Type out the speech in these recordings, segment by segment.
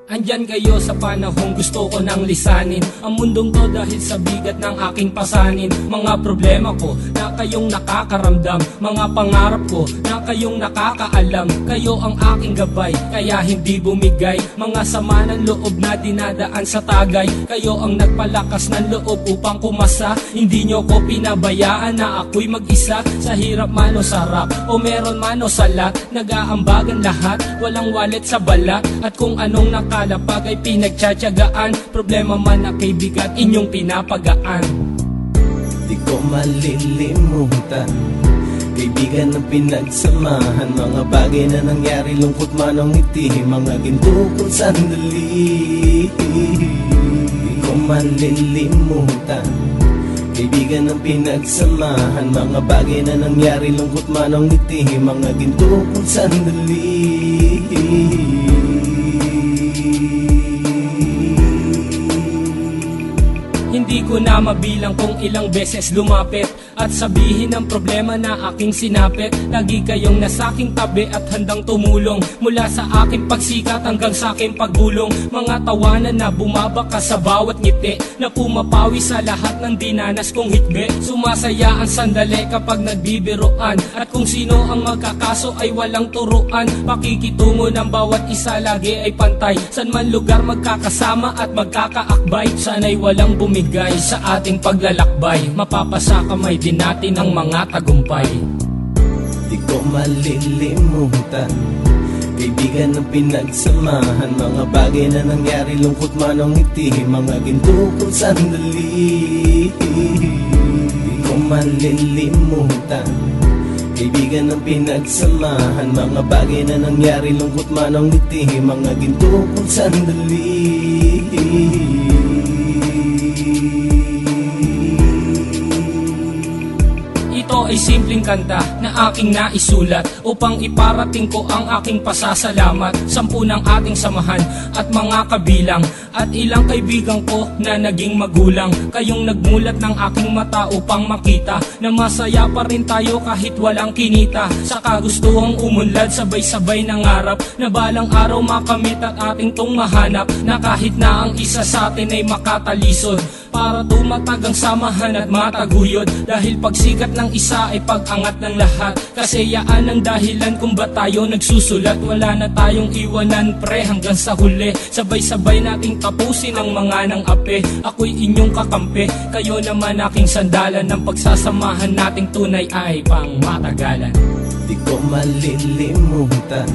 Andyan kayo sa panahong gusto ko nang lisanin ang mundong to dahil sa bigat ng aking pasanin. Mga problema ko na kayong nakakaramdam, mga pangarap ko na kayong nakakaalam. Kayo ang aking gabay, kaya hindi bumigay. Mga sama ng loob na dinadaan sa tagay. Kayo ang nagpalakas ng loob upang kumasa. Hindi nyo ko pinabayaan na ako'y mag-isa. Sa hirap man o sarap, o meron man o salat, nag-aambagan lahat, walang walet sa balat. At kung anong nakalapag ay pinagtsatsagaan, problema man na kay bigat, inyong pinapagaan. Di ko malilimutan, kaibigan ng pinagsamahan, mga bagay na nangyari, lungkot man ang ngiti, mga ginto kong sandali. Di ko malilimutan, kaibigan ng pinagsamahan, mga bagay na nangyari, lungkot man ang ngiti, mga ginto kong sandali. Hindi ko na mabilang kung ilang beses lumapit at sabihin ang problema na aking sinapit. Lagi kayong nasa aking tabi at handang tumulong, mula sa aking pagsikat hanggang sa aking paggulong. Mga tawanan na bumabaka sa bawat ngiti, na pumapawi sa lahat ng dinanas kong hitbe. Sumasaya ang sandali kapag nagbibiroan, at kung sino ang magkakaso ay walang turuan. Pakikitungo ng bawat isa lagi ay pantay, san man lugar magkakasama at magkakaakbay. Sana'y walang bumigay sa ating paglalakbay, mapapasa kamay din natin ang mga tagumpay. Di ko malilimutan, kaibigan ng pinagsamahan, mga bagay na nangyari, lungkot man ang ngiti, mga ginto kong sandali. Di ko malilimutan, kaibigan ng pinagsamahan, mga bagay na nangyari, lungkot man ang ngiti, mga ginto kong sandali. Ito ay simpleng kanta na aking naisulat upang iparating ko ang aking pasasalamat. 10 ng ating samahan at mga kabilang, at ilang kaibigan ko na naging magulang. Kayong nagmulat ng aking mata upang makita na masaya pa rin tayo kahit walang kinita. Sa kagustuhang umunlad, sabay-sabay nangarap na balang araw makamit at ating tong mahanap, na kahit na ang isa sa atin ay makatalisod, para tumatag ang samahan at mataguyod. Dahil pagsikat ng isa ay pag-angat ng lahat, kasi yaan ang dahilan kung ba tayo nagsusulat. Wala na tayong iwanan pre hanggang sa huli, sabay-sabay nating tapusin ang mga nang ape. Ako'y inyong kakampi, kayo naman aking sandalan, ng pagsasamahan nating tunay ay pang matagalan. Di ko malilimutan,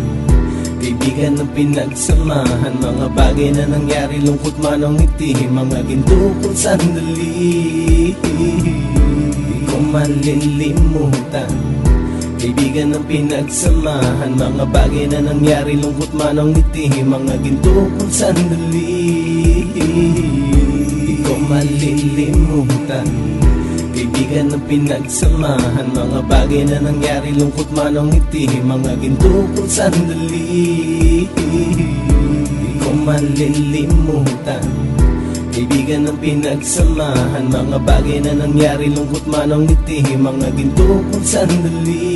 kaibigan ng pinagsamahan, mga bagay na nangyari, lungkot man ang ngiti, mga ginto kong sandali. Di ko malilimutan, kaibigan ng pinagsamahan, mga bagay na nangyari, lungkot man ang ngiti, mga ginto kong sandali. Di ko malilimutan, kaibigan ng pinagsamahan, mga bagay na nangyari, lungkot man ang ngiti, mga ginto kong sandali. Di ko malilimutan, kaibigan ng pinagsamahan, mga bagay na nangyari, lungkot man ang ngiti, mga ginto kong sandali.